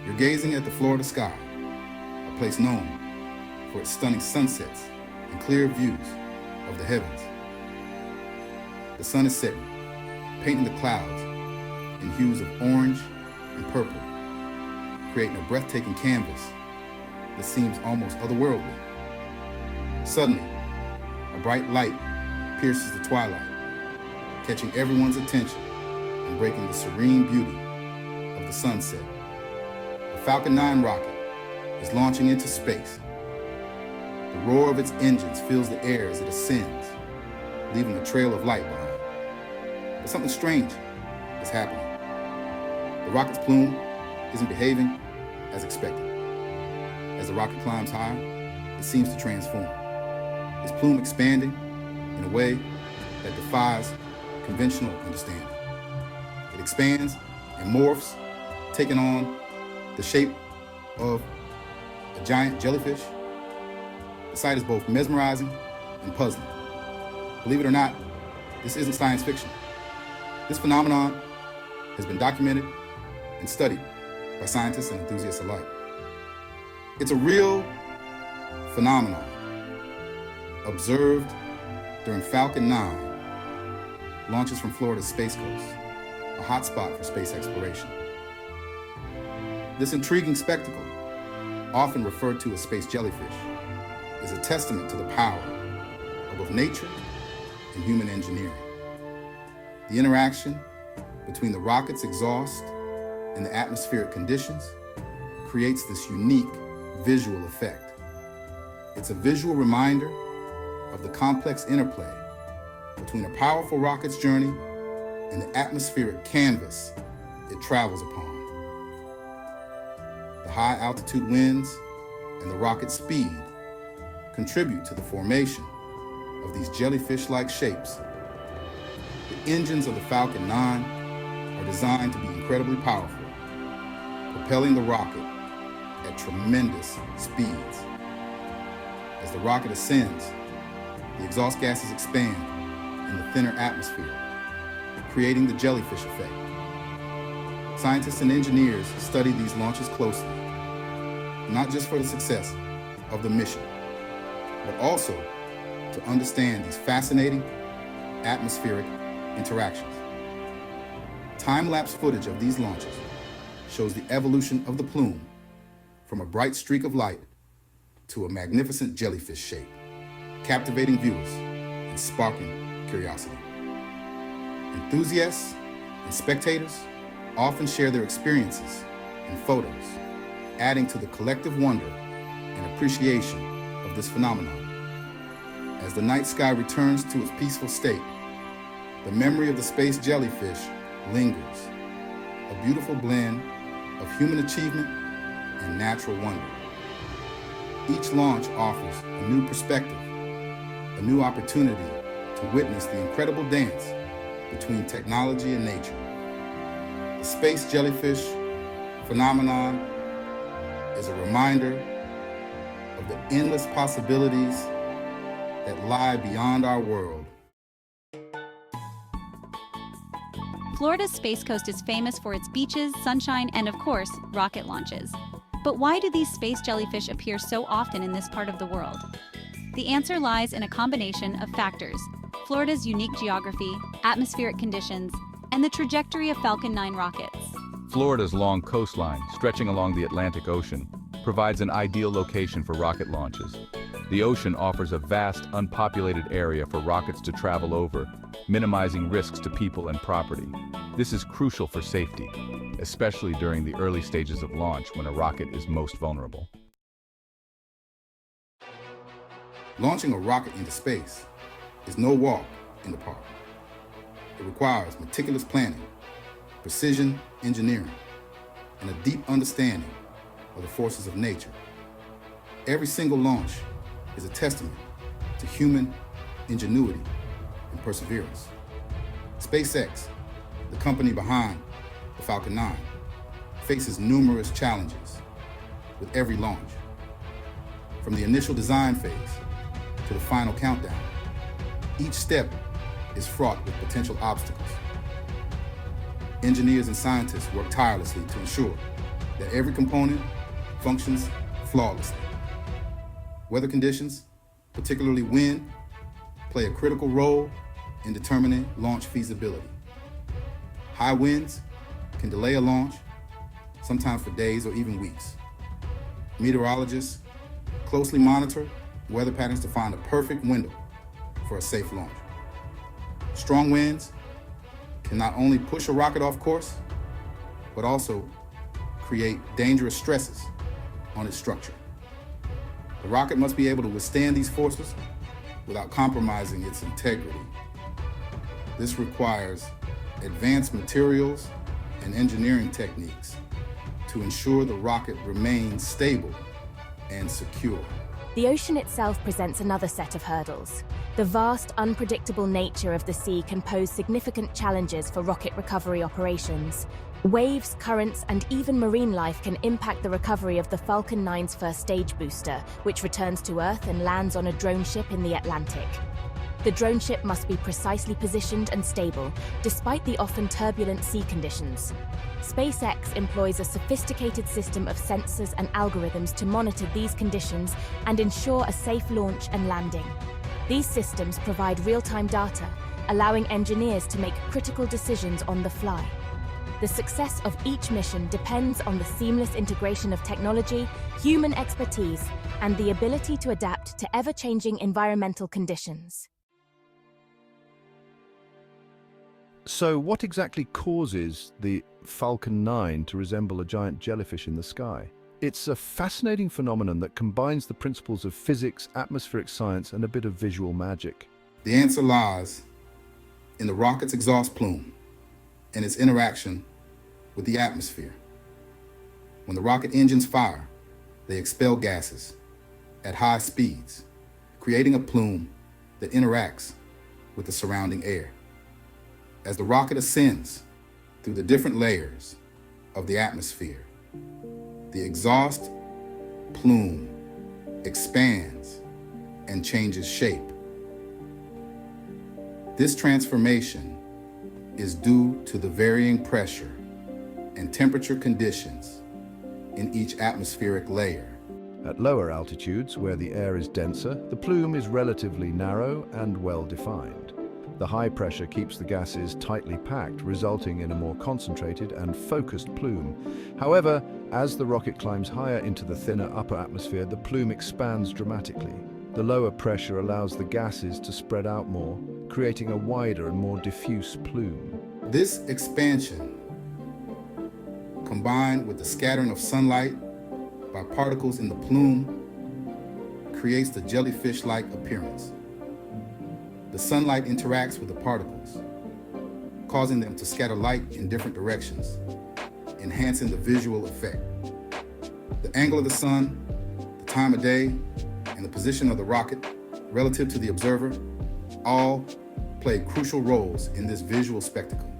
You're gazing at the Florida sky, a place known for its stunning sunsets and clear views of the heavens. The sun is setting, painting the clouds in hues of orange and purple, creating a breathtaking canvas that seems almost otherworldly. Suddenly, a bright light pierces the twilight, catching everyone's attention and breaking the serene beauty of the sunset. The Falcon 9 rocket is launching into space. The roar of its engines fills the air as it ascends, leaving a trail of light behind. But something strange is happening. The rocket's plume isn't behaving as expected. As the rocket climbs higher, it seems to transform. Its plume expanding in a way that defies conventional understanding. It expands and morphs, taking on the shape of a giant jellyfish. The sight is both mesmerizing and puzzling. Believe it or not, this isn't science fiction. This phenomenon has been documented and studied by scientists and enthusiasts alike. It's a real phenomenon observed during Falcon 9 launches from Florida's Space Coast, a hotspot for space exploration. This intriguing spectacle, often referred to as space jellyfish, is a testament to the power of both nature and human engineering. The interaction between the rocket's exhaust and the atmospheric conditions creates this unique visual effect. It's a visual reminder of the complex interplay between a powerful rocket's journey and the atmospheric canvas it travels upon. The high altitude winds and the rocket's speed contribute to the formation of these jellyfish-like shapes. The engines of the Falcon 9 are designed to be incredibly powerful, propelling the rocket at tremendous speeds. As the rocket ascends, the exhaust gases expand in the thinner atmosphere, creating the jellyfish effect. Scientists and engineers study these launches closely, not just for the success of the mission, but also to understand these fascinating atmospheric interactions. Time-lapse footage of these launches shows the evolution of the plume from a bright streak of light to a magnificent jellyfish shape, captivating viewers and sparking curiosity. Enthusiasts and spectators often share their experiences and photos, adding to the collective wonder and appreciation of this phenomenon. As the night sky returns to its peaceful state, the memory of the space jellyfish lingers, a beautiful blend of human achievement and natural wonder. Each launch offers a new perspective, a new opportunity to witness the incredible dance between technology and nature. The space jellyfish phenomenon is a reminder of the endless possibilities that lie beyond our world. Florida's Space Coast is famous for its beaches, sunshine, and of course, rocket launches. But why do these space jellyfish appear so often in this part of the world? The answer lies in a combination of factors: Florida's unique geography, atmospheric conditions, and the trajectory of Falcon 9 rockets. Florida's long coastline, stretching along the Atlantic Ocean, provides an ideal location for rocket launches. The ocean offers a vast, unpopulated area for rockets to travel over, minimizing risks to people and property. This is crucial for safety, especially during the early stages of launch when a rocket is most vulnerable. Launching a rocket into space is no walk in the park. It requires meticulous planning, precision engineering, and a deep understanding of the forces of nature. Every single launch is a testament to human ingenuity and perseverance. SpaceX, the company behind the Falcon 9, faces numerous challenges with every launch. From the initial design phase to the final countdown, each step is fraught with potential obstacles. Engineers and scientists work tirelessly to ensure that every component functions flawlessly. Weather conditions, particularly wind, play a critical role in determining launch feasibility. High winds can delay a launch, sometimes for days or even weeks. Meteorologists closely monitor weather patterns to find a perfect window for a safe launch. Strong winds can not only push a rocket off course, but also create dangerous stresses on its structure. The rocket must be able to withstand these forces without compromising its integrity. This requires advanced materials and engineering techniques to ensure the rocket remains stable and secure. The ocean itself presents another set of hurdles. The vast, unpredictable nature of the sea can pose significant challenges for rocket recovery operations. Waves, currents, and even marine life can impact the recovery of the Falcon 9's first stage booster, which returns to Earth and lands on a drone ship in the Atlantic. The drone ship must be precisely positioned and stable, despite the often turbulent sea conditions. SpaceX employs a sophisticated system of sensors and algorithms to monitor these conditions and ensure a safe launch and landing. These systems provide real-time data, allowing engineers to make critical decisions on the fly. The success of each mission depends on the seamless integration of technology, human expertise, and the ability to adapt to ever-changing environmental conditions. So what exactly causes the Falcon 9 to resemble a giant jellyfish in the sky? It's a fascinating phenomenon that combines the principles of physics, atmospheric science, and a bit of visual magic. The answer lies in the rocket's exhaust plume and its interaction with the atmosphere. When the rocket engines fire, they expel gases at high speeds, creating a plume that interacts with the surrounding air. As the rocket ascends through the different layers of the atmosphere, the exhaust plume expands and changes shape. This transformation is due to the varying pressure and temperature conditions in each atmospheric layer. At lower altitudes, where the air is denser, the plume is relatively narrow and well-defined. The high pressure keeps the gases tightly packed, resulting in a more concentrated and focused plume. However, as the rocket climbs higher into the thinner upper atmosphere, the plume expands dramatically. The lower pressure allows the gases to spread out more, creating a wider and more diffuse plume. This expansion, combined with the scattering of sunlight by particles in the plume, creates the jellyfish-like appearance. The sunlight interacts with the particles, causing them to scatter light in different directions, enhancing the visual effect. The angle of the sun, the time of day, and the position of the rocket relative to the observer all play crucial roles in this visual spectacle.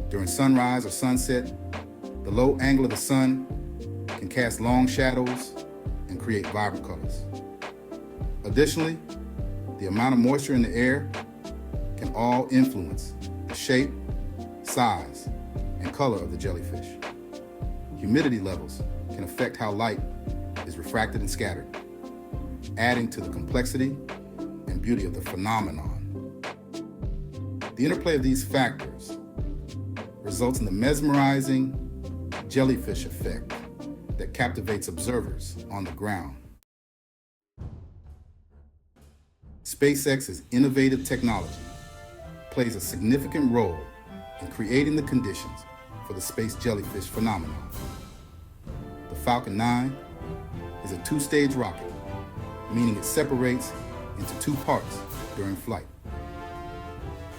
During sunrise or sunset, the low angle of the sun can cast long shadows and create vibrant colors. Additionally, the amount of moisture in the air can all influence the shape, size, and color of the jellyfish. Humidity levels can affect how light is refracted and scattered, adding to the complexity and beauty of the phenomenon. The interplay of these factors results in the mesmerizing jellyfish effect that captivates observers on the ground. SpaceX's innovative technology plays a significant role in creating the conditions for the space jellyfish phenomenon. The Falcon 9 is a two-stage rocket, meaning it separates into two parts during flight.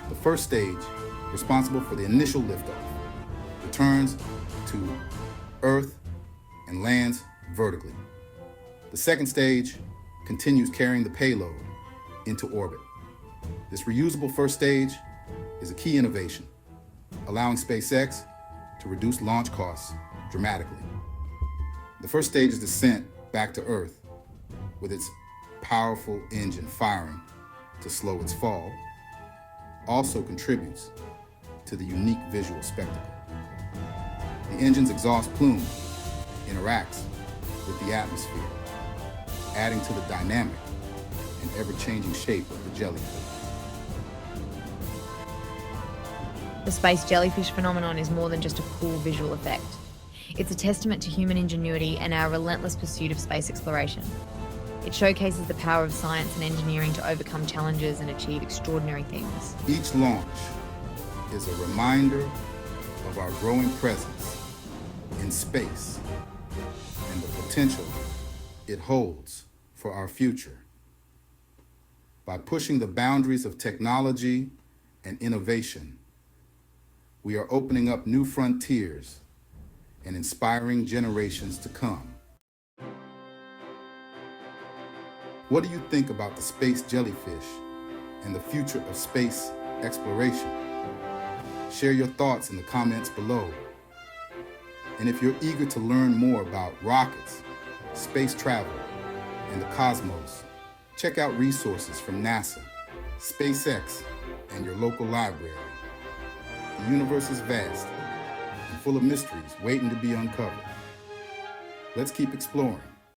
The first stage, responsible for the initial liftoff, returns to Earth and lands vertically. The second stage continues carrying the payload into orbit. This reusable first stage is a key innovation, allowing SpaceX to reduce launch costs dramatically. The first stage's descent back to Earth, with its powerful engine firing to slow its fall, also contributes to the unique visual spectacle. The engine's exhaust plume interacts with the atmosphere, adding to the dynamic and ever-changing shape of the jellyfish. The space jellyfish phenomenon is more than just a cool visual effect. It's a testament to human ingenuity and our relentless pursuit of space exploration. It showcases the power of science and engineering to overcome challenges and achieve extraordinary things. Each launch is a reminder of our growing presence in space and the potential it holds for our future. By pushing the boundaries of technology and innovation, we are opening up new frontiers and inspiring generations to come. What do you think about the space jellyfish and the future of space exploration? Share your thoughts in the comments below. And if you're eager to learn more about rockets, space travel, and the cosmos, check out resources from NASA, SpaceX, and your local library. The universe is vast and full of mysteries waiting to be uncovered. Let's keep exploring.